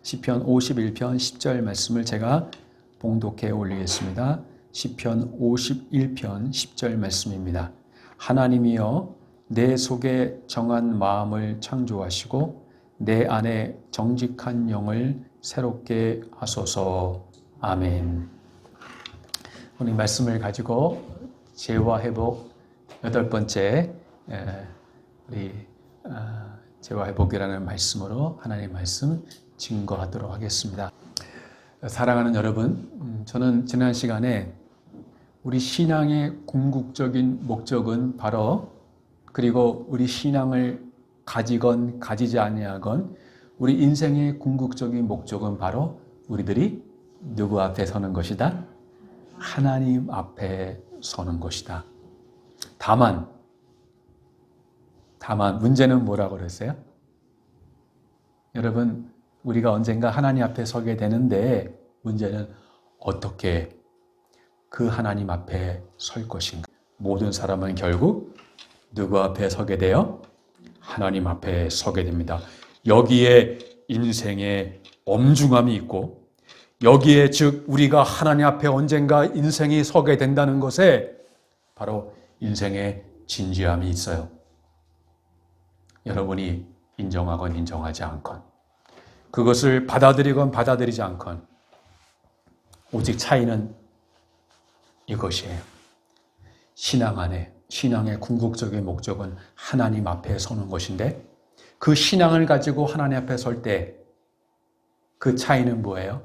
시편 51편 10절 말씀을 제가 봉독해 올리겠습니다. 시편 51편 10절 말씀입니다. 하나님이여 내 속에 정한 마음을 창조하시고 내 안에 정직한 영을 새롭게 하소서. 아멘. 오늘 말씀을 가지고 죄와 회복 8번째 우리 죄와 회복이라는 말씀으로 하나님의 말씀 증거하도록 하겠습니다. 사랑하는 여러분, 저는 지난 시간에 우리 신앙의 궁극적인 목적은 바로, 그리고 우리 신앙을 가지건 가지지 아니하건 우리 인생의 궁극적인 목적은 바로 우리들이 누구 앞에 서는 것이다? 하나님 앞에 서는 것이다. 다만 문제는 뭐라고 그랬어요? 여러분, 우리가 언젠가 하나님 앞에 서게 되는데 문제는 어떻게 그 하나님 앞에 설 것인가? 모든 사람은 결국 누구 앞에 서게 돼요? 하나님 앞에 서게 됩니다. 여기에 인생의 엄중함이 있고, 여기에 즉 우리가 하나님 앞에 언젠가 인생이 서게 된다는 것에 바로 인생의 진지함이 있어요. 여러분이 인정하건 인정하지 않건, 그것을 받아들이건 받아들이지 않건, 오직 차이는 이것이에요. 신앙 안에, 신앙의 궁극적인 목적은 하나님 앞에 서는 것인데, 그 신앙을 가지고 하나님 앞에 설 때 그 차이는 뭐예요?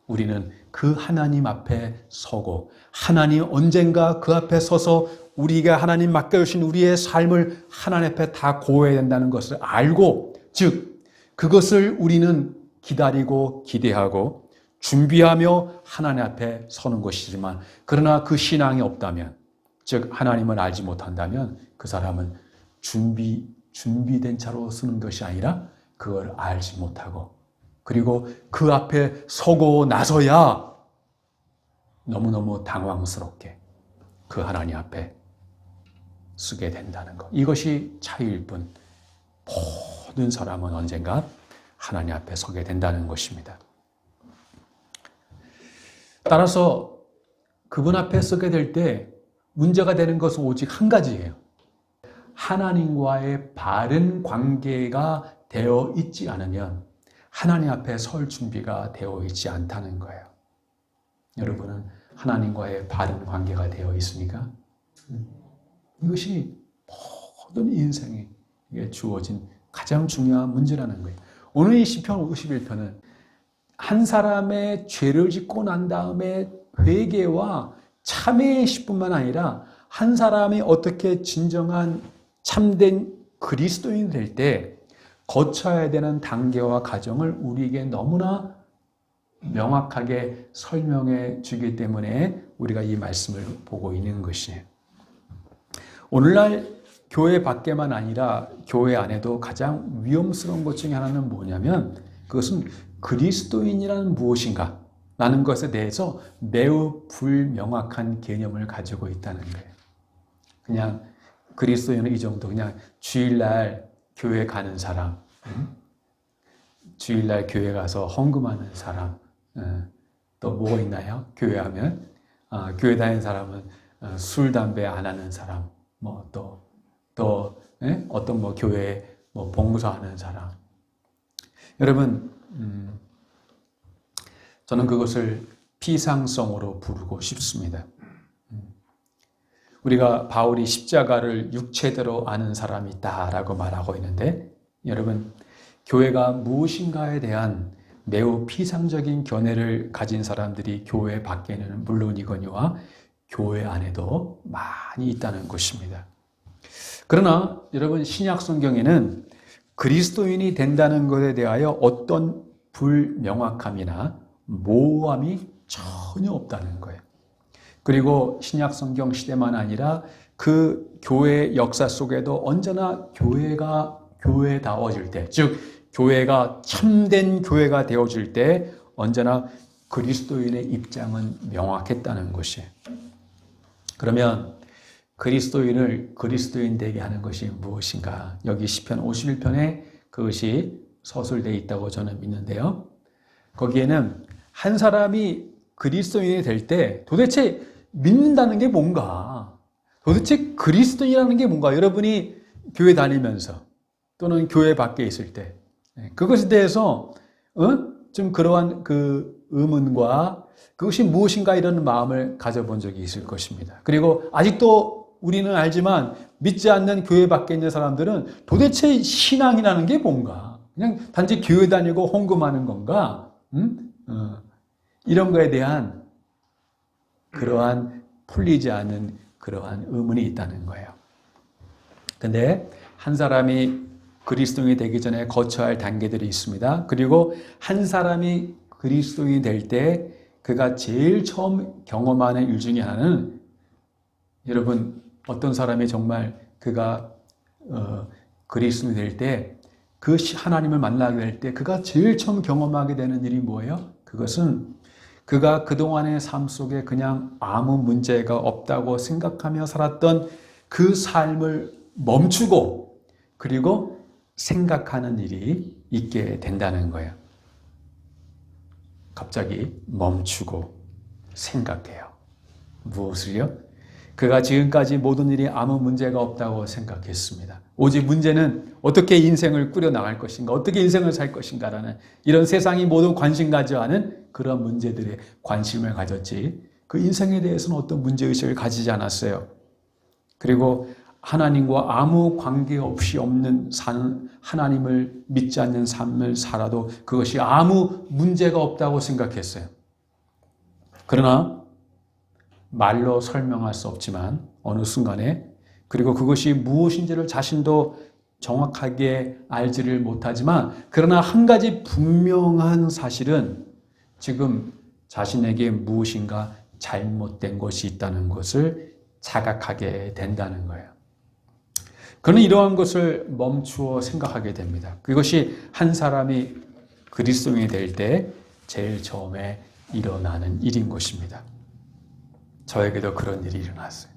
우리는 그 하나님 앞에 서고, 하나님 언젠가 그 앞에 서서 우리가 하나님 맡겨주신 우리의 삶을 하나님 앞에 다 고해야 된다는 것을 알고, 즉 그것을 우리는 기다리고 기대하고 준비하며 하나님 앞에 서는 것이지만, 그러나 그 신앙이 없다면, 즉 하나님을 알지 못한다면 그 사람은 준비된 차로 서는 것이 아니라 그걸 알지 못하고, 그리고 그 앞에 서고 나서야 너무너무 당황스럽게 그 하나님 앞에 서게 된다는 것. 이것이 차이일 뿐, 모든 사람은 언젠가 하나님 앞에 서게 된다는 것입니다. 따라서 그분 앞에 서게 될 때 문제가 되는 것은 오직 한 가지예요. 하나님과의 바른 관계가 되어 있지 않으면 하나님 앞에 설 준비가 되어 있지 않다는 거예요. 여러분은 하나님과의 바른 관계가 되어 있습니까? 이것이 모든 인생에 주어진 가장 중요한 문제라는 거예요. 오늘 이 시편 51편은 한 사람의 죄를 짓고 난 다음에 회개와 참회의 시뿐만 아니라 한 사람이 어떻게 진정한 참된 그리스도인이 될 때 거쳐야 되는 단계와 과정을 우리에게 너무나 명확하게 설명해 주기 때문에 우리가 이 말씀을 보고 있는 것이에요. 오늘날 교회 밖에만 아니라 교회 안에도 가장 위험스러운 것 중에 하나는 뭐냐면, 그것은 그리스도인이란 무엇인가 라는 것에 대해서 매우 불명확한 개념을 가지고 있다는 거예요. 그냥 그리스도인은 이 정도, 그냥 주일날 교회 가는 사람, 주일날 교회 가서 헌금하는 사람, 또 뭐가 있나요? 교회 하면 교회 다니는 사람은 술, 담배 안 하는 사람, 뭐 또 어떤 뭐 교회에 뭐 봉사하는 사람. 여러분, 저는 그것을 피상성으로 부르고 싶습니다. 우리가 바울이 십자가를 육체대로 아는 사람이 있다라고 말하고 있는데, 여러분, 교회가 무엇인가에 대한 매우 피상적인 견해를 가진 사람들이 교회 밖에는 물론이거니와 교회 안에도 많이 있다는 것입니다. 그러나 여러분, 신약 성경에는 그리스도인이 된다는 것에 대하여 어떤 불명확함이나 모호함이 전혀 없다는 거예요. 그리고 신약 성경 시대만 아니라 그 교회 역사 속에도 언제나 교회가 교회다워질 때, 즉 교회가 참된 교회가 되어질 때 언제나 그리스도인의 입장은 명확했다는 것이에요. 그러면 그리스도인을 그리스도인 되게 하는 것이 무엇인가? 여기 시편 51편에 그것이 서술되어 있다고 저는 믿는데요. 거기에는 한 사람이 그리스도인이 될 때 도대체 믿는다는 게 뭔가, 도대체 그리스도인이라는 게 뭔가, 여러분이 교회 다니면서 또는 교회 밖에 있을 때 그것에 대해서 좀 그러한 그 의문과 그것이 무엇인가 이런 마음을 가져본 적이 있을 것입니다. 그리고 아직도 우리는 알지만 믿지 않는 교회 밖에 있는 사람들은 도대체 신앙이라는 게 뭔가, 그냥 단지 교회 다니고 헌금하는 건가? 이런 거에 대한 그러한 풀리지 않는 그러한 의문이 있다는 거예요. 근데 한 사람이 그리스도인이 되기 전에 거쳐야 할 단계들이 있습니다. 그리고 한 사람이 그리스도인이 될 때 그가 제일 처음 경험하는 일 중에 하나는, 여러분 어떤 사람이 정말 그가 그리스도인이 될 때, 그 하나님을 만나게 될 때 그가 제일 처음 경험하게 되는 일이 뭐예요? 그것은 그가 그동안의 삶 속에 그냥 아무 문제가 없다고 생각하며 살았던 그 삶을 멈추고 그리고 생각하는 일이 있게 된다는 거예요. 갑자기 멈추고 생각해요. 무엇을요? 그가 지금까지 모든 일이 아무 문제가 없다고 생각했습니다. 오직 문제는 어떻게 인생을 꾸려나갈 것인가, 어떻게 인생을 살 것인가라는 이런 세상이 모두 관심 가져 하는 그런 문제들에 관심을 가졌지, 그 인생에 대해서는 어떤 문제의식을 가지지 않았어요. 그리고 하나님과 아무 관계없이 없는 하나님을 믿지 않는 삶을 살아도 그것이 아무 문제가 없다고 생각했어요. 그러나 말로 설명할 수 없지만 어느 순간에, 그리고 그것이 무엇인지를 자신도 정확하게 알지를 못하지만, 그러나 한 가지 분명한 사실은 지금 자신에게 무엇인가 잘못된 것이 있다는 것을 자각하게 된다는 거예요. 그는 이러한 것을 멈추어 생각하게 됩니다. 그것이 한 사람이 그리스도인이 될 때 제일 처음에 일어나는 일인 것입니다. 저에게도 그런 일이 일어났어요.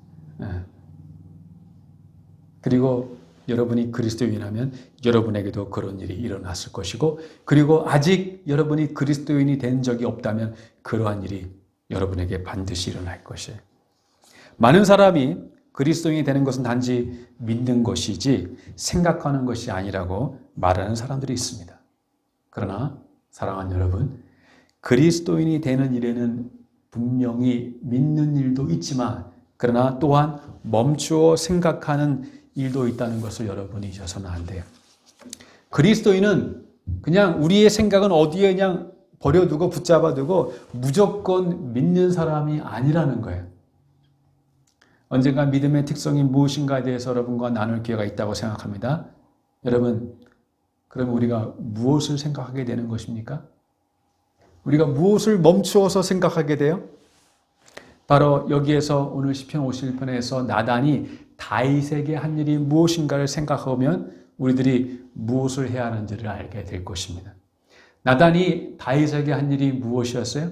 그리고 여러분이 그리스도인이라면 여러분에게도 그런 일이 일어났을 것이고, 그리고 아직 여러분이 그리스도인이 된 적이 없다면 그러한 일이 여러분에게 반드시 일어날 것이에요. 많은 사람이 그리스도인이 되는 것은 단지 믿는 것이지 생각하는 것이 아니라고 말하는 사람들이 있습니다. 그러나 사랑하는 여러분, 그리스도인이 되는 일에는 분명히 믿는 일도 있지만, 그러나 또한 멈추어 생각하는 일도 있다는 것을 여러분이 잊어서는 안 돼요. 그리스도인은 그냥 우리의 생각은 어디에 그냥 버려두고 붙잡아두고 무조건 믿는 사람이 아니라는 거예요. 언젠가 믿음의 특성이 무엇인가에 대해서 여러분과 나눌 기회가 있다고 생각합니다. 여러분, 그럼 우리가 무엇을 생각하게 되는 것입니까? 우리가 무엇을 멈추어서 생각하게 돼요? 바로 여기에서 오늘 시편 51편에서 나단이 다윗에게 한 일이 무엇인가를 생각하면 우리들이 무엇을 해야 하는지를 알게 될 것입니다. 나단이 다윗에게 한 일이 무엇이었어요?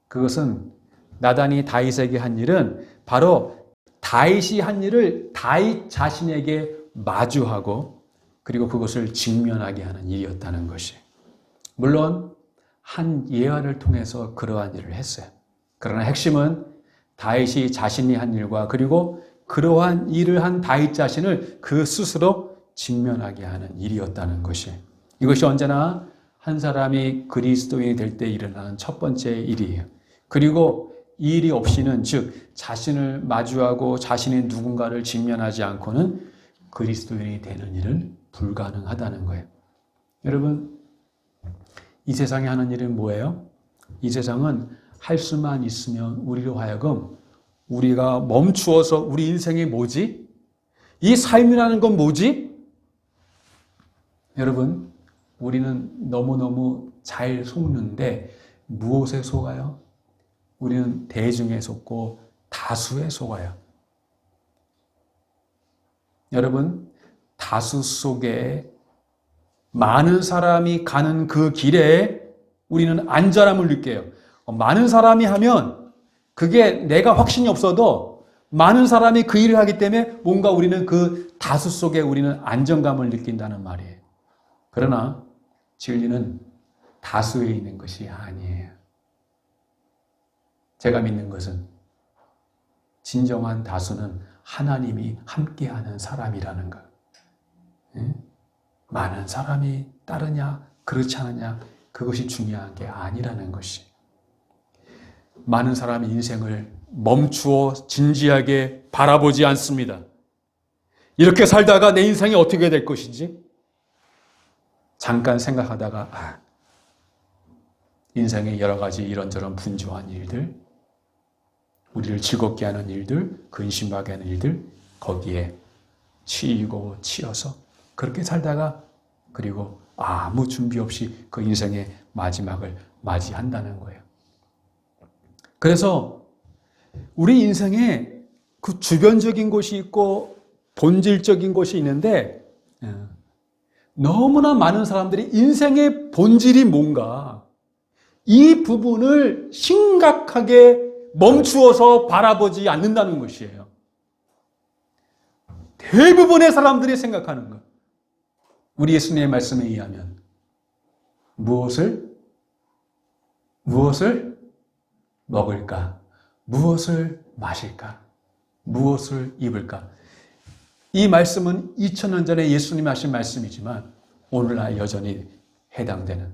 그것은 나단이 다윗에게 한 일은 바로 다윗이 한 일을 다윗 자신에게 마주하고 그리고 그것을 직면하게 하는 일이었다는 것이. 물론 한 예화를 통해서 그러한 일을 했어요. 그러나 핵심은 다윗이 자신이 한 일과 그리고 그러한 일을 한 다윗 자신을 그 스스로 직면하게 하는 일이었다는 것이. 이것이 언제나 한 사람이 그리스도인이 될 때 일어나는 첫 번째 일이에요. 그리고 이 일이 없이는, 즉 자신을 마주하고 자신이 누군가를 직면하지 않고는 그리스도인이 되는 일은 불가능하다는 거예요. 여러분, 이 세상에 하는 일은 뭐예요? 이 세상은 할 수만 있으면 우리로 하여금 우리가 멈추어서 우리 인생이 뭐지? 이 삶이라는 건 뭐지? 여러분, 우리는 너무너무 잘 속는데 무엇에 속아요? 우리는 대중에 속고 다수에 속아요. 여러분, 다수 속에 많은 사람이 가는 그 길에 우리는 안전함을 느껴요. 많은 사람이 하면 그게 내가 확신이 없어도 많은 사람이 그 일을 하기 때문에 뭔가 우리는 그 다수 속에 우리는 안정감을 느낀다는 말이에요. 그러나 진리는 다수에 있는 것이 아니에요. 제가 믿는 것은 진정한 다수는 하나님이 함께하는 사람이라는 것. 많은 사람이 따르냐 그렇지 않느냐 그것이 중요한 게 아니라는 것이. 많은 사람이 인생을 멈추어 진지하게 바라보지 않습니다. 이렇게 살다가 내 인생이 어떻게 될 것인지 잠깐 생각하다가 인생의 여러 가지 이런저런 분주한 일들, 우리를 즐겁게 하는 일들, 근심하게 하는 일들, 거기에 치여서 그렇게 살다가 그리고 아무 준비 없이 그 인생의 마지막을 맞이한다는 거예요. 그래서 우리 인생에 그 주변적인 것이 있고 본질적인 것이 있는데 너무나 많은 사람들이 인생의 본질이 뭔가 이 부분을 심각하게 멈추어서 바라보지 않는다는 것이에요. 대부분의 사람들이 생각하는 것. 우리 예수님의 말씀에 의하면 무엇을 먹을까? 무엇을 마실까? 무엇을 입을까? 이 말씀은 2000년 전에 예수님이 하신 말씀이지만 오늘날 여전히 해당되는,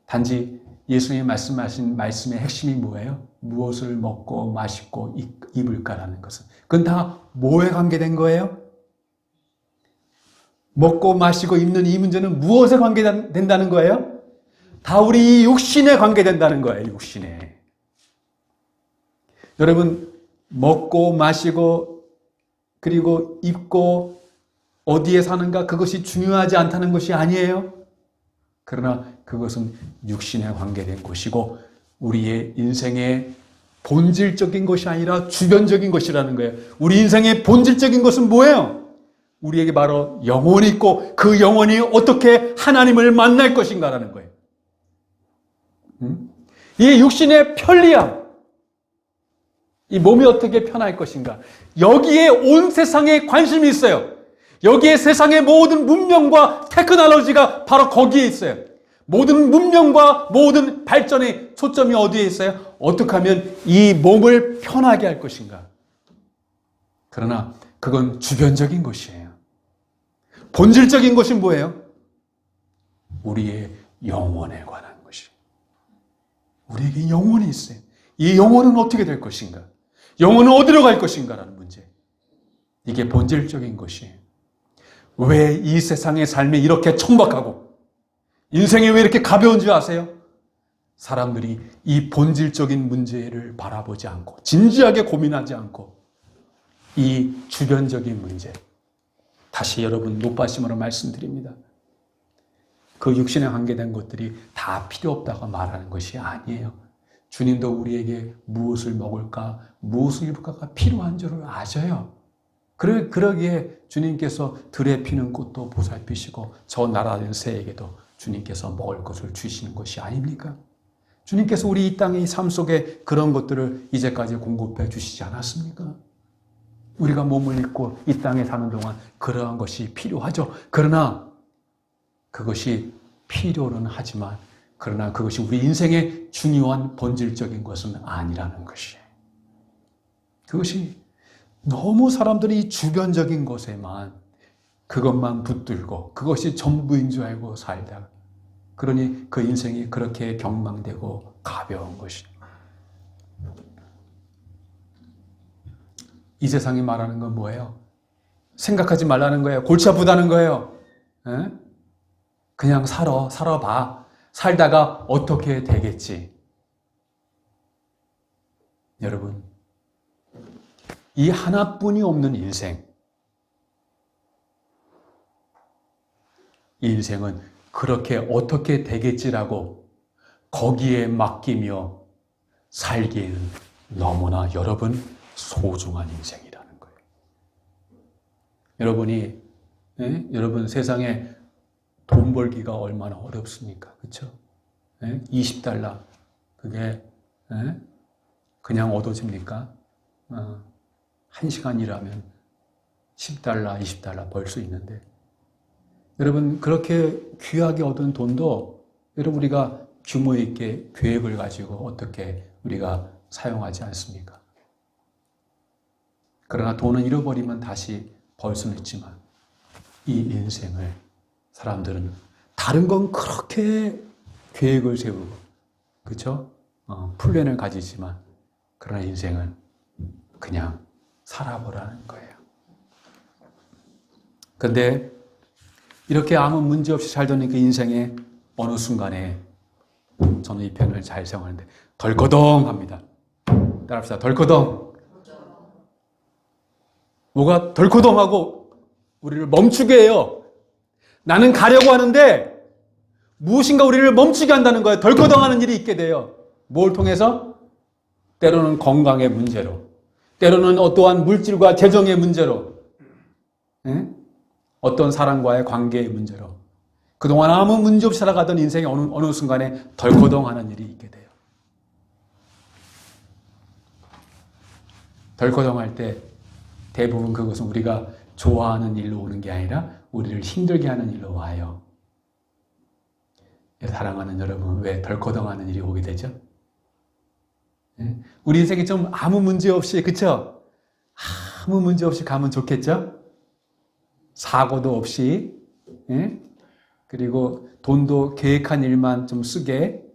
단지 예수님이 말씀하신 말씀의 핵심이 뭐예요? 무엇을 먹고 마시고 입을까라는 것은. 그건 다 뭐에 관계된 거예요? 먹고 마시고 입는 이 문제는 무엇에 관계된다는 거예요? 다 우리 육신에 관계된다는 거예요. 육신에. 여러분, 먹고 마시고 그리고 입고 어디에 사는가 그것이 중요하지 않다는 것이 아니에요. 그러나 그것은 육신에 관계된 것이고 우리의 인생의 본질적인 것이 아니라 주변적인 것이라는 거예요. 우리 인생의 본질적인 것은 뭐예요? 우리에게 바로 영혼이 있고 그 영혼이 어떻게 하나님을 만날 것인가라는 거예요. 이 육신의 편리함, 이 몸이 어떻게 편할 것인가, 여기에 온 세상에 관심이 있어요. 여기에 세상의 모든 문명과 테크놀로지가 바로 거기에 있어요. 모든 문명과 모든 발전의 초점이 어디에 있어요? 어떻게 하면 이 몸을 편하게 할 것인가. 그러나 그건 주변적인 것이에요. 본질적인 것이 뭐예요? 우리의 영혼에 관한 것이. 우리에게 영혼이 있어요. 이 영혼은 어떻게 될 것인가? 영혼은 어디로 갈 것인가라는 문제. 이게 본질적인 것이에요. 왜 이 세상의 삶이 이렇게 천박하고 인생이 왜 이렇게 가벼운 줄 아세요? 사람들이 이 본질적인 문제를 바라보지 않고 진지하게 고민하지 않고 이 주변적인 문제, 다시 여러분 높아심으로 말씀드립니다. 그 육신에 관계된 것들이 다 필요 없다고 말하는 것이 아니에요. 주님도 우리에게 무엇을 먹을까, 무엇을 입을까가 필요한 줄을 아셔요. 그러기에 주님께서 들에 피는 꽃도 보살피시고 저 나라된 새에게도 주님께서 먹을 것을 주시는 것이 아닙니까? 주님께서 우리 이 땅의 삶 속에 그런 것들을 이제까지 공급해 주시지 않았습니까? 우리가 몸을 입고 이 땅에 사는 동안 그러한 것이 필요하죠. 그러나 그것이 필요는 하지만 그러나 그것이 우리 인생의 중요한 본질적인 것은 아니라는 것이에요. 그것이 너무 사람들이 주변적인 것에만 그것만 붙들고 그것이 전부인 줄 알고 살다가 그러니 그 인생이 그렇게 경망되고 가벼운 것이에요. 이 세상이 말하는 건 뭐예요? 생각하지 말라는 거예요. 골치 아프다는 거예요. 에? 그냥 살아봐. 살다가 어떻게 되겠지. 여러분, 이 하나뿐이 없는 인생, 이 인생은 그렇게 어떻게 되겠지라고 거기에 맡기며 살기에는 너무나 여러분 소중한 인생이라는 거예요. 여러분이 여러분 세상에 돈 벌기가 얼마나 어렵습니까? 그렇죠? 20달러 그게 그냥 얻어집니까? 1시간 일하면 $10, $20 벌 수 있는데, 여러분 그렇게 귀하게 얻은 돈도 여러분 우리가 규모 있게 계획을 가지고 어떻게 우리가 사용하지 않습니까? 그러나 돈은 잃어버리면 다시 벌 수는 있지만 이 인생을 사람들은 다른 건 그렇게 계획을 세우고, 그렇죠? 플랜을 가지지만 그러나 인생은 그냥 살아보라는 거예요. 근데 이렇게 아무 문제 없이 살던 그 인생의 어느 순간에 저는 이 표현을 잘 사용하는데 덜커덩합니다. 따라합시다. 덜커덩. 뭐가 덜커덩하고 우리를 멈추게 해요. 나는 가려고 하는데 무엇인가 우리를 멈추게 한다는 거예요. 덜커덩하는 일이 있게 돼요. 뭘 통해서? 때로는 건강의 문제로, 때로는 어떠한 물질과 재정의 문제로, 어떤 사람과의 관계의 문제로 그동안 아무 문제 없이 살아가던 인생의 어느 순간에 덜커덩하는 일이 있게 돼요. 덜커덩할 때 대부분 그것은 우리가 좋아하는 일로 오는 게 아니라 우리를 힘들게 하는 일로 와요. 사랑하는 여러분, 왜 덜커덩하는 일이 오게 되죠? 우리 인생에 좀 아무 문제 없이, 그쵸? 아무 문제 없이 가면 좋겠죠? 사고도 없이, 그리고 돈도 계획한 일만 좀 쓰게.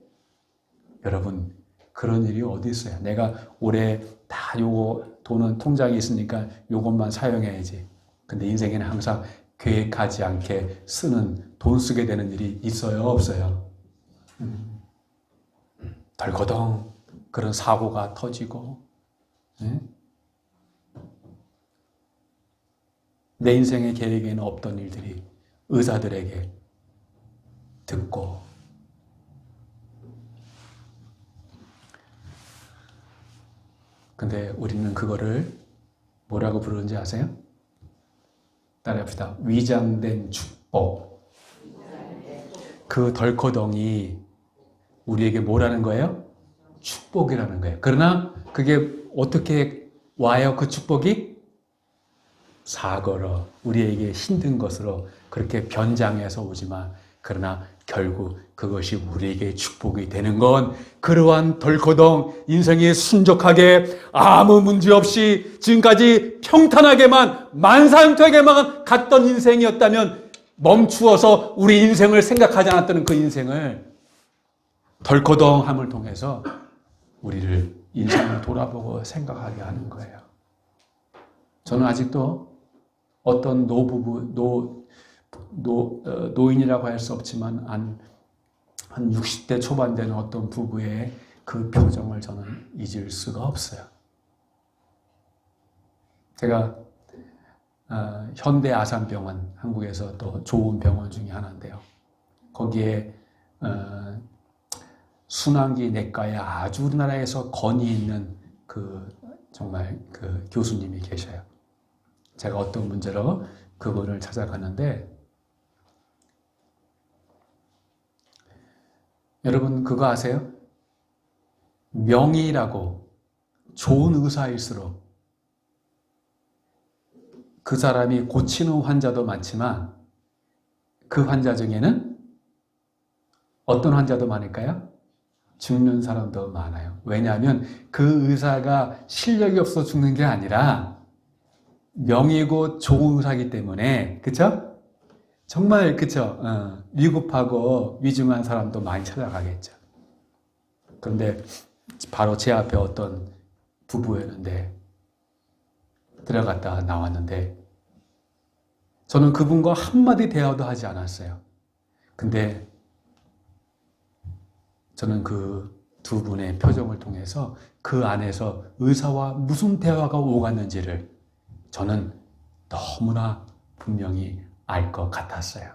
여러분, 그런 일이 어디 있어요? 내가 올해 다 요거 돈은 통장에 있으니까 요것만 사용해야지. 근데 인생에는 항상 계획하지 않게 쓰는, 돈 쓰게 되는 일이 있어요? 없어요? 덜커덩 그런 사고가 터지고, 내 인생의 계획에는 없던 일들이 의사들에게 듣고, 근데 우리는 그거를 뭐라고 부르는지 아세요? 따라합시다. 위장된 축복. 그 덜커덩이 우리에게 뭐라는 거예요? 축복이라는 거예요. 그러나 그게 어떻게 와요? 그 축복이? 사고로, 우리에게 힘든 것으로 그렇게 변장해서 오지만, 그러나 결국 그것이 우리에게 축복이 되는 건 그러한 덜커덩 인생이 순적하게 아무 문제 없이 지금까지 평탄하게만 만사형통하게만 갔던 인생이었다면, 멈추어서 우리 인생을 생각하지 않았던 그 인생을 덜커덩함을 통해서 우리를 인생을 돌아보고 생각하게 하는 거예요. 저는 아직도 어떤 노인이라고 할 수 없지만 한 60대 초반 되는 어떤 부부의 그 표정을 저는 잊을 수가 없어요. 제가 현대 아산병원, 한국에서 또 좋은 병원 중에 하나인데요. 거기에 순환기 내과에 아주 우리나라에서 권위 있는 정말 그 교수님이 계셔요. 제가 어떤 문제로 그분을 찾아갔는데, 여러분 그거 아세요? 명의라고 좋은 의사일수록 그 사람이 고치는 환자도 많지만 그 환자 중에는 어떤 환자도 많을까요? 죽는 사람도 많아요. 왜냐하면 그 의사가 실력이 없어 죽는 게 아니라 명의고 좋은 의사이기 때문에, 그쵸? 정말, 그쵸? 위급하고 위중한 사람도 많이 찾아가겠죠. 그런데 바로 제 앞에 어떤 부부였는데, 들어갔다가 나왔는데, 저는 그분과 한마디 대화도 하지 않았어요. 근데 저는 그 두 분의 표정을 통해서 그 안에서 의사와 무슨 대화가 오갔는지를 저는 너무나 분명히 알 것 같았어요.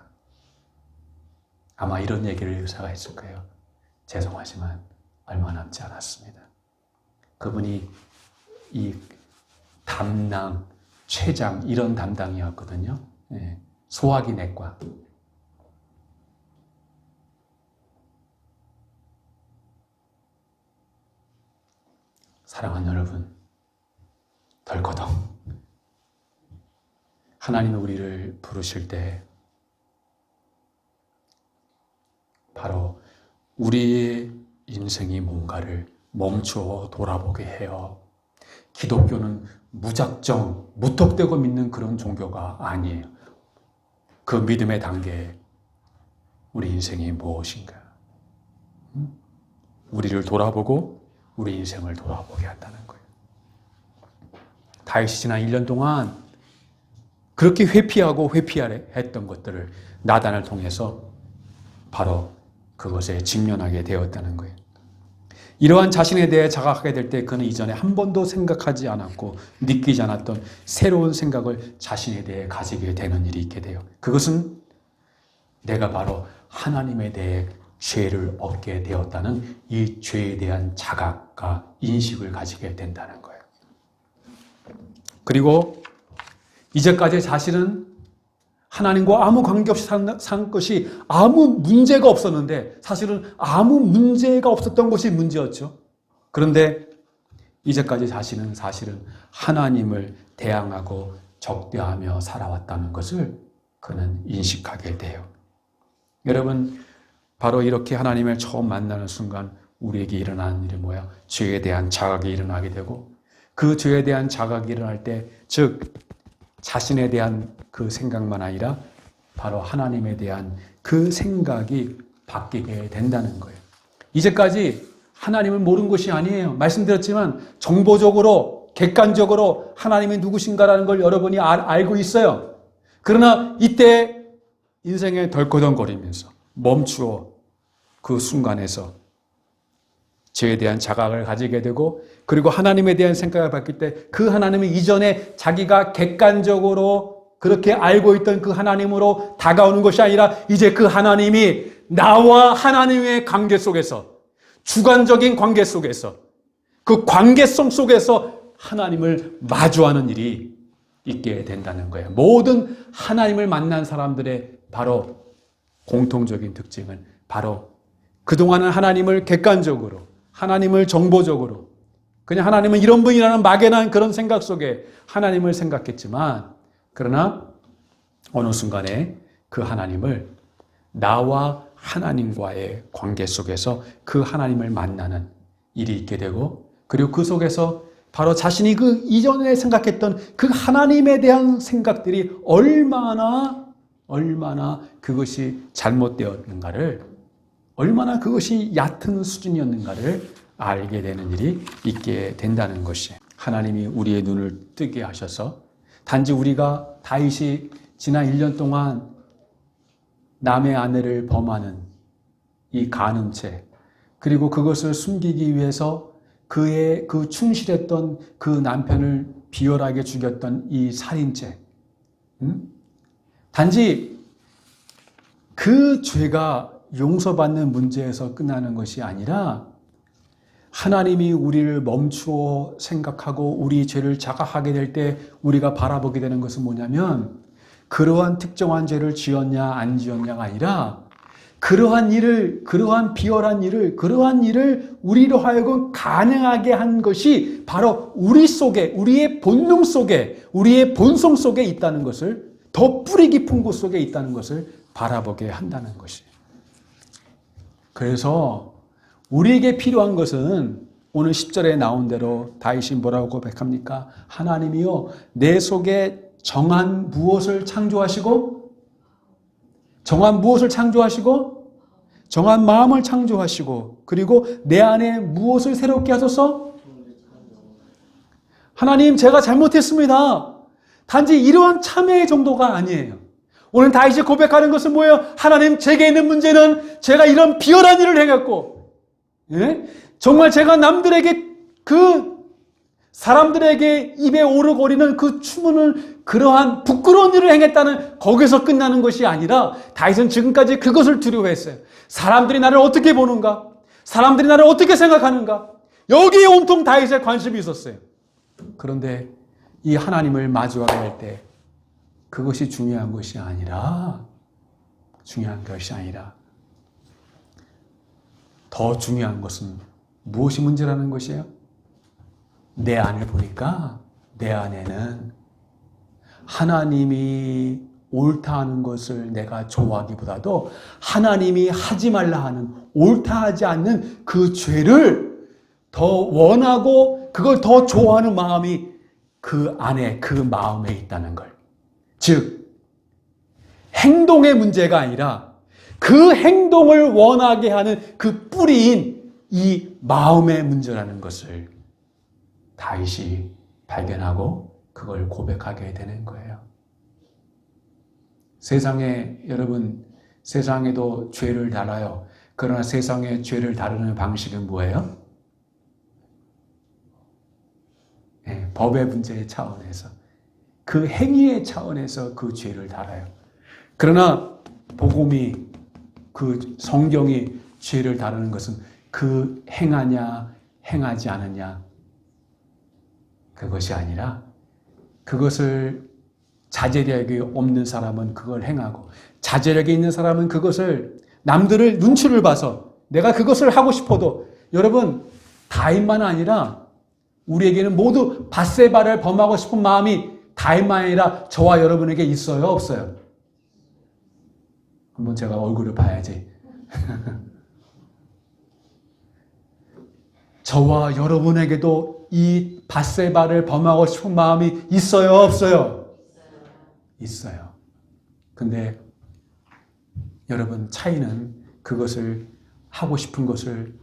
아마 이런 얘기를 의사가 했을 거예요. 죄송하지만 얼마 남지 않았습니다. 그분이 이 담낭, 췌장 이런 담당이었거든요. 소화기 내과. 사랑하는 여러분, 덜커덩. 하나님이 우리를 부르실 때 바로 우리의 인생이 뭔가를 멈추어 돌아보게 해요. 기독교는 무작정, 무턱대고 믿는 그런 종교가 아니에요. 그 믿음의 단계에 우리 인생이 무엇인가? 우리를 돌아보고 우리 인생을 돌아보게 한다는 거예요. 다윗이 지난 1년 동안 그렇게 회피하고 회피하려 했던 것들을 나단을 통해서 바로 그것에 직면하게 되었다는 거예요. 이러한 자신에 대해 자각하게 될 때 그는 이전에 한 번도 생각하지 않았고 느끼지 않았던 새로운 생각을 자신에 대해 가지게 되는 일이 있게 돼요. 그것은 내가 바로 하나님에 대해 죄를 얻게 되었다는 이 죄에 대한 자각과 인식을 가지게 된다는 거예요. 그리고 이제까지 자신은 하나님과 아무 관계없이 산 것이 아무 문제가 없었는데 사실은 아무 문제가 없었던 것이 문제였죠. 그런데 이제까지 자신은 사실은 하나님을 대항하고 적대하며 살아왔다는 것을 그는 인식하게 돼요. 여러분, 바로 이렇게 하나님을 처음 만나는 순간 우리에게 일어나는 일이 뭐야? 죄에 대한 자각이 일어나게 되고 그 죄에 대한 자각이 일어날 때, 즉 자신에 대한 그 생각만 아니라 바로 하나님에 대한 그 생각이 바뀌게 된다는 거예요. 이제까지 하나님을 모르는 것이 아니에요. 말씀드렸지만 정보적으로 객관적으로 하나님이 누구신가라는 걸 여러분이 알고 있어요. 그러나 이때 인생에 덜커덩거리면서 멈추어 그 순간에서 죄에 대한 자각을 가지게 되고 그리고 하나님에 대한 생각을 바뀔 때 그 하나님이 이전에 자기가 객관적으로 그렇게 알고 있던 그 하나님으로 다가오는 것이 아니라 이제 그 하나님이 나와 하나님의 관계 속에서 주관적인 관계 속에서 그 관계성 속에서 하나님을 마주하는 일이 있게 된다는 거예요. 모든 하나님을 만난 사람들의 바로 공통적인 특징은 바로 그동안은 하나님을 객관적으로 하나님을 정보적으로 그냥 하나님은 이런 분이라는 막연한 그런 생각 속에 하나님을 생각했지만 그러나 어느 순간에 그 하나님을 나와 하나님과의 관계 속에서 그 하나님을 만나는 일이 있게 되고 그리고 그 속에서 바로 자신이 그 이전에 생각했던 그 하나님에 대한 생각들이 얼마나 그것이 잘못되었는가를 얼마나 그것이 얕은 수준이었는가를 알게 되는 일이 있게 된다는 것이 하나님이 우리의 눈을 뜨게 하셔서 단지 우리가 다윗이 지난 1년 동안 남의 아내를 범하는 이 간음죄 그리고 그것을 숨기기 위해서 그의 그 충실했던 그 남편을 비열하게 죽였던 이 살인죄 단지 그 죄가 용서받는 문제에서 끝나는 것이 아니라 하나님이 우리를 멈추어 생각하고 우리 죄를 자각하게 될 때 우리가 바라보게 되는 것은 뭐냐면 그러한 특정한 죄를 지었냐 안 지었냐가 아니라 그러한 비열한 일을 우리로 하여금 가능하게 한 것이 바로 우리 속에 우리의 본능 속에 우리의 본성 속에 있다는 것을 더 뿌리 깊은 곳 속에 있다는 것을 바라보게 한다는 것이에요. 그래서 우리에게 필요한 것은 오늘 10절에 나온 대로 다윗이 뭐라고 고백합니까? 하나님이요 내 속에 정한 무엇을 창조하시고 정한 마음을 창조하시고 그리고 내 안에 무엇을 새롭게 하소서? 하나님 제가 잘못했습니다. 단지 이러한 참회의 정도가 아니에요. 오늘 다윗이 고백하는 것은 뭐예요? 하나님 제게 있는 문제는 제가 이런 비열한 일을 행했고 정말 제가 남들에게 사람들에게 입에 오르거리는 그 추문을 그러한 부끄러운 일을 행했다는 거기서 끝나는 것이 아니라 다윗은 지금까지 그것을 두려워했어요. 사람들이 나를 어떻게 보는가? 사람들이 나를 어떻게 생각하는가? 여기에 온통 다윗의 관심이 있었어요. 그런데 이 하나님을 마주하게 할 때 그것이 중요한 것이 아니라 더 중요한 것은 무엇이 문제라는 것이에요? 내 안을 보니까 내 안에는 하나님이 옳다 하는 것을 내가 좋아하기보다도 하나님이 하지 말라 하는 옳다 하지 않는 그 죄를 더 원하고 그걸 더 좋아하는 마음이 그 안에 그 마음에 있다는 걸. 즉 행동의 문제가 아니라 그 행동을 원하게 하는 그 뿌리인 이 마음의 문제라는 것을 다윗이 발견하고 그걸 고백하게 되는 거예요. 세상에 여러분 세상에도 죄를 다뤄요. 그러나 세상의 죄를 다루는 방식은 뭐예요? 네, 법의 문제의 차원에서 그 행위의 차원에서 그 죄를 다뤄요. 그러나 복음이 그 성경이 죄를 다루는 것은 그 행하냐 행하지 않느냐 그것이 아니라 그것을 자제력이 없는 사람은 그걸 행하고 자제력이 있는 사람은 그것을 남들을 눈치를 봐서 내가 그것을 하고 싶어도 여러분 다윗만 아니라 우리에게는 모두 밧세바를 범하고 싶은 마음이 다윗만 아니라 저와 여러분에게 있어요? 없어요? 한번 제가 얼굴을 봐야지. 저와 여러분에게도 이 밧세바를 범하고 싶은 마음이 있어요? 없어요? 있어요. 근데 여러분 차이는 그것을 하고 싶은 것을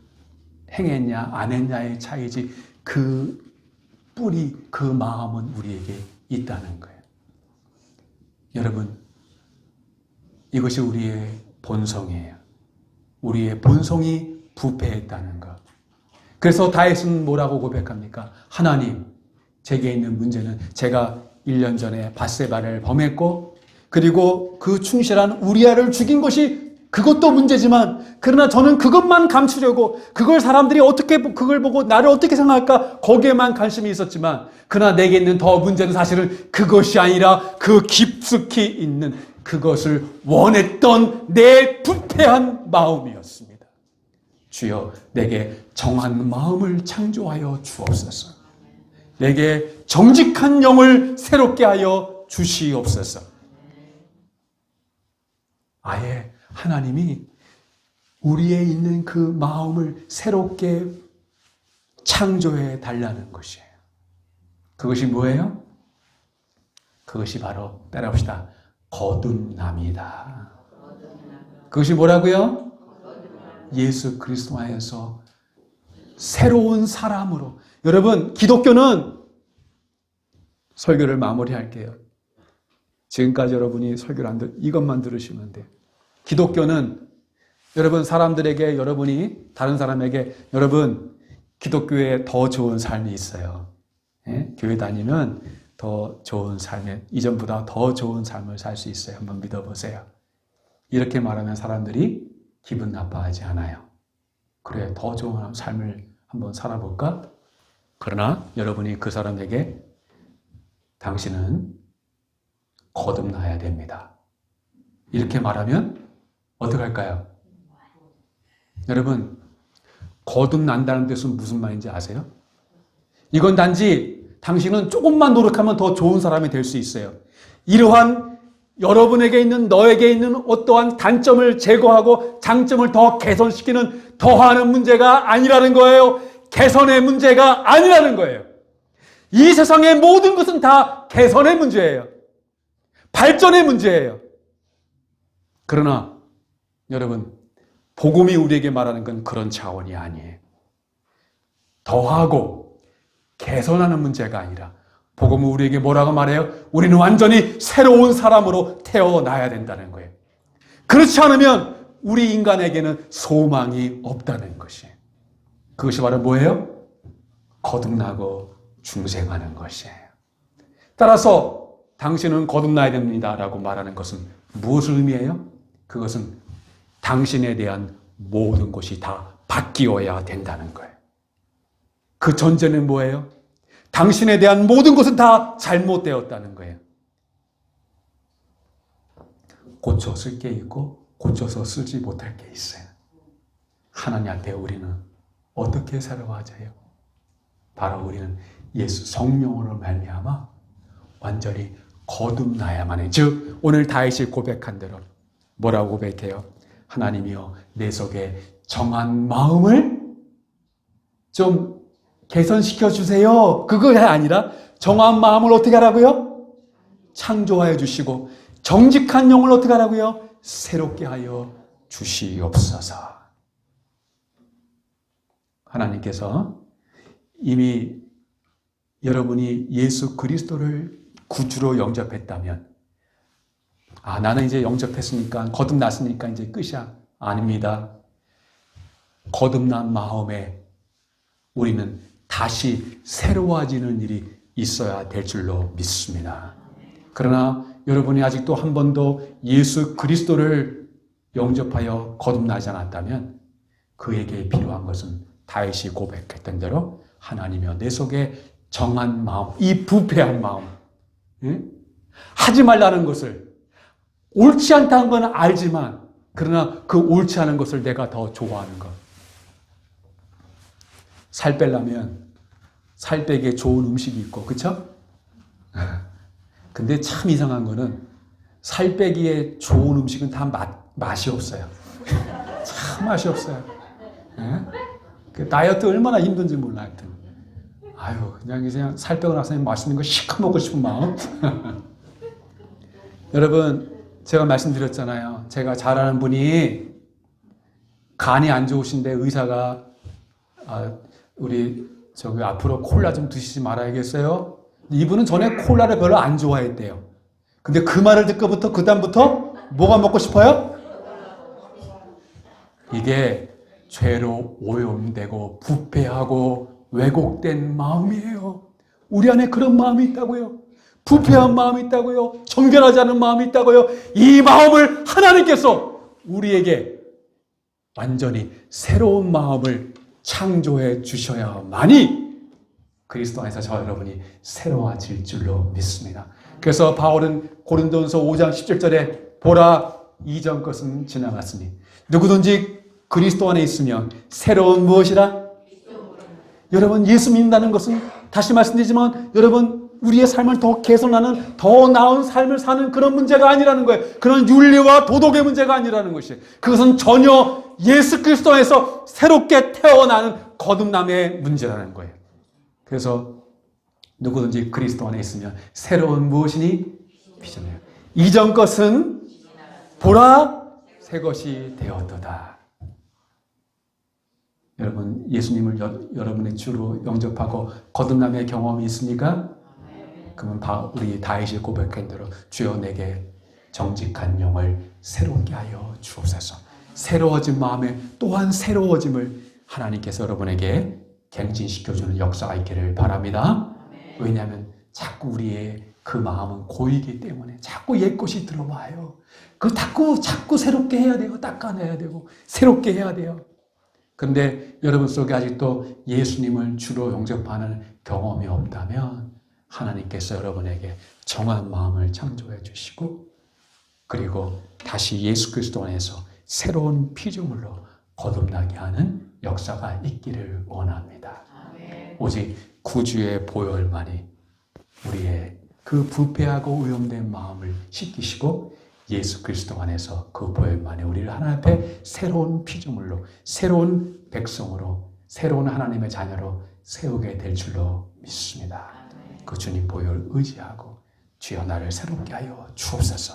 행했냐 안 했냐의 차이지 그 뿌리 그 마음은 우리에게 있다는 거예요. 여러분 이것이 우리의 본성이에요. 우리의 본성이 부패했다는 것. 그래서 다윗은 뭐라고 고백합니까? 하나님, 제게 있는 문제는 제가 1년 전에 밧세바를 범했고 그리고 그 충실한 우리아를 죽인 것이 그것도 문제지만 그러나 저는 그것만 감추려고 그걸 사람들이 어떻게 그걸 보고 나를 어떻게 생각할까 거기에만 관심이 있었지만 그러나 내게 있는 더 문제는 사실은 그것이 아니라 그 깊숙이 있는 그것을 원했던 내 부패한 마음이었습니다. 주여 내게 정한 마음을 창조하여 주옵소서. 내게 정직한 영을 새롭게 하여 주시옵소서. 아예 하나님이 우리에 있는 그 마음을 새롭게 창조해 달라는 것이에요. 그것이 뭐예요? 그것이 바로 따라합시다. 거듭남이다. 그것이 뭐라고요? 예수 그리스도 안에서 새로운 사람으로. 여러분 기독교는 설교를 마무리할게요. 지금까지 여러분이 설교를 안 이것만 들으시면 돼요. 기독교는 여러분 사람들에게 여러분이 다른 사람에게 여러분 기독교에 더 좋은 삶이 있어요. 예? 교회 다니면 더 좋은 삶에 이전보다 더 좋은 삶을 살 수 있어요. 한번 믿어보세요. 이렇게 말하면 사람들이 기분 나빠하지 않아요. 그래 더 좋은 삶을 한번 살아볼까? 그러나 여러분이 그 사람에게 당신은 거듭나야 됩니다. 이렇게 말하면 어떻게 할까요? 여러분 거듭난다는 뜻은 무슨 말인지 아세요? 이건 단지 당신은 조금만 노력하면 더 좋은 사람이 될 수 있어요. 이러한 여러분에게 있는 너에게 있는 어떠한 단점을 제거하고 장점을 더 개선시키는 더하는 문제가 아니라는 거예요. 개선의 문제가 아니라는 거예요. 이 세상의 모든 것은 다 개선의 문제예요. 발전의 문제예요. 그러나 여러분 복음이 우리에게 말하는 건 그런 차원이 아니에요. 더하고 개선하는 문제가 아니라 복음은 우리에게 뭐라고 말해요? 우리는 완전히 새로운 사람으로 태어나야 된다는 거예요. 그렇지 않으면 우리 인간에게는 소망이 없다는 것이에요. 그것이 바로 뭐예요? 거듭나고 중생하는 것이에요. 따라서 당신은 거듭나야 됩니다라고 말하는 것은 무엇을 의미해요? 그것은 당신에 대한 모든 것이 다 바뀌어야 된다는 거예요. 그 전제는 뭐예요? 당신에 대한 모든 것은 다 잘못되었다는 거예요. 고쳐 쓸 게 있고 고쳐서 쓰지 못할 게 있어요. 하나님 앞에 우리는 어떻게 살아가자요? 바로 우리는 예수 성령으로 말미암아 완전히 거듭나야만 해. 즉 오늘 다윗이 고백한 대로 뭐라고 고백해요? 하나님이여 내 속에 정한 마음을 좀 개선시켜 주세요. 그거가 아니라 정한 마음을 어떻게 하라고요? 창조하여 주시고 정직한 영을 어떻게 하라고요? 새롭게 하여 주시옵소서. 하나님께서 이미 여러분이 예수 그리스도를 구주로 영접했다면 나는 이제 영접했으니까 거듭났으니까 이제 끝이야. 아닙니다. 거듭난 마음에 우리는 다시 새로워지는 일이 있어야 될 줄로 믿습니다. 그러나 여러분이 아직도 한 번도 예수 그리스도를 영접하여 거듭나지 않았다면 그에게 필요한 것은 다윗이 고백했던 대로 하나님이여 내 속에 정한 마음, 이 부패한 마음, 하지 말라는 것을 옳지 않다는 건 알지만 그러나 그 옳지 않은 것을 내가 더 좋아하는 것. 살 빼려면 살 빼기에 좋은 음식이 있고, 그쵸? 근데 참 이상한 거는 살 빼기에 좋은 음식은 다 맛이 없어요. 참 맛이 없어요. 그 다이어트 얼마나 힘든지 몰라, 하여튼. 그냥 살 빼고 나서 맛있는 거 시커 먹고 싶은 마음. 여러분, 제가 말씀드렸잖아요. 제가 잘 아는 분이 간이 안 좋으신데 의사가 우리 앞으로 콜라 좀 드시지 말아야겠어요. 이분은 전에 콜라를 별로 안 좋아했대요. 근데 그 말을 듣고부터 그다음부터 뭐가 먹고 싶어요? 이게 죄로 오염되고 부패하고 왜곡된 마음이에요. 우리 안에 그런 마음이 있다고요. 부패한 마음이 있다고요. 정결하지 않은 마음이 있다고요. 이 마음을 하나님께서 우리에게 완전히 새로운 마음을 창조해 주셔야만이 그리스도 안에서 저 여러분이 새로워질 줄로 믿습니다. 그래서 바울은 고린도전서 5장 17절에 보라 이전 것은 지나갔으니 누구든지 그리스도 안에 있으면 새로운 무엇이라? 여러분 예수 믿는다는 것은 다시 말씀드리지만 여러분 우리의 삶을 더 개선하는 더 나은 삶을 사는 그런 문제가 아니라는 거예요. 그런 윤리와 도덕의 문제가 아니라는 것이에요. 그것은 전혀 예수 그리스도 안에서 새롭게 태어나는 거듭남의 문제라는 거예요. 그래서 누구든지 그리스도 안에 있으면 새로운 무엇이니? 비전이에요. 이전 것은 보라 새 것이 되었도다. 여러분 예수님을 여러분의 주로 영접하고 거듭남의 경험이 있습니까? 그러면 우리 다윗이 고백한 대로 주여 내게 정직한 영을 새롭게 하여 주옵소서. 새로워진 마음에 또한 새로워짐을 하나님께서 여러분에게 갱신시켜주는 역사가 있기를 바랍니다. 왜냐하면 자꾸 우리의 그 마음은 고이기 때문에 자꾸 옛것이 들어와요. 자꾸 새롭게 해야 돼요. 닦아내야 되고 새롭게 해야 돼요. 그런데 여러분 속에 아직도 예수님을 주로 영접하는 경험이 없다면 하나님께서 여러분에게 정한 마음을 창조해 주시고 그리고 다시 예수 그리스도 안에서 새로운 피조물로 거듭나게 하는 역사가 있기를 원합니다. 오직 구주의 보혈만이 우리의 그 부패하고 오염된 마음을 씻기시고 예수 그리스도 안에서 그 보혈만이 우리를 하나님 앞에 새로운 피조물로 새로운 백성으로 새로운 하나님의 자녀로 세우게 될 줄로 믿습니다. 그 주님 보혈 의지하고 주여 나를 새롭게 하여 주옵소서.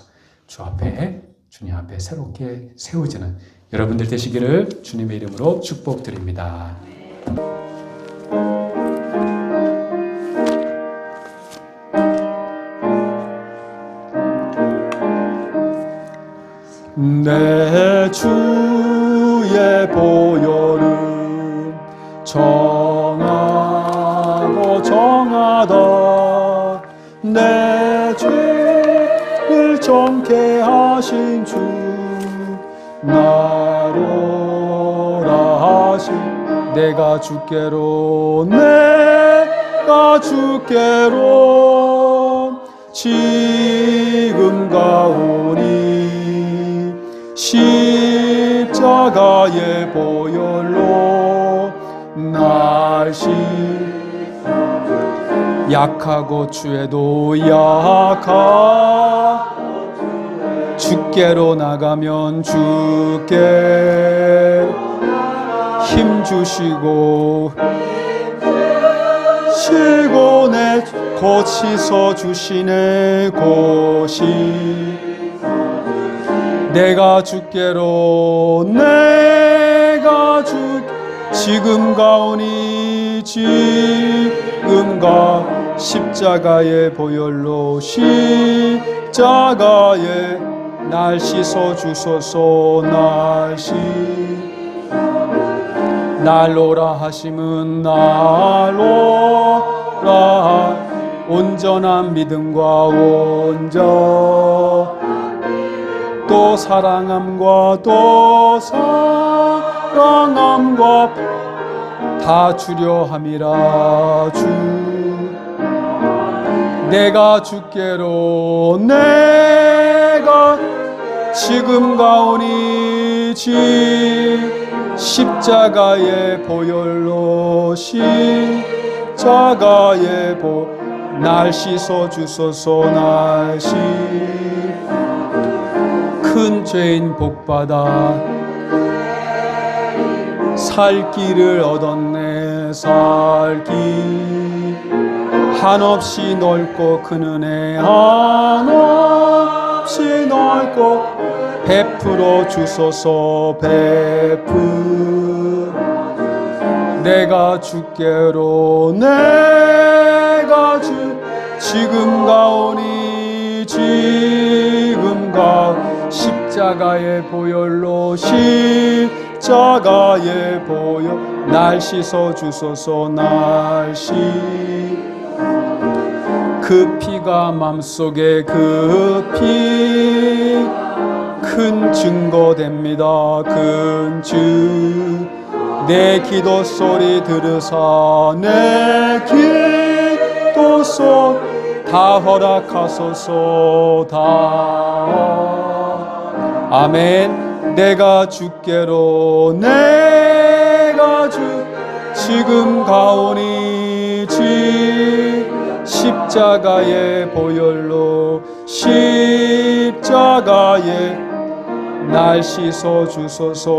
주님 앞에 새롭게 세워지는 여러분들 되시기를 주님의 이름으로 축복드립니다. 내 주의 보혈은 정하고 정하다. 내 죄를 정케 하신 주 나로라 하신 내가 주께로 지금 가오니 십자가의 보혈로 날 씻어 약하고 주에도 약하 주께로 나가면 주께 힘 주시고 쉬고 내 곧 씻어 주시네 곧이 내가 주께로 내가 지금 가오니 지금 가 십자가의 보혈로 십자가에 날 씻어 주소서 날로라 하심은 날로라 온전한 믿음과 또 사랑함과 다 주려 함이라 주 내가 주께로 내가 지금 가오니 십자가의 보혈로 십자가의 날 씻어 주소서 큰 죄인 복받아 살 길을 얻었네 살길 한없이 넓고 큰 은혜 한없이 넓고 베풀어 주소서 내가 주께로 내가 지금 가오니 지금 가 십자가의 보혈로 십자가의 보혈 날 씻어 주소서 그 피가 맘속에 그 피 큰 증거됩니다 큰 증 내 기도 소리 들으사 내 기도 소리 다 허락하소서 아멘 내가 주께로 내가 지금 가오니 십자가의 보혈로 십자가에 날 씻어 주소서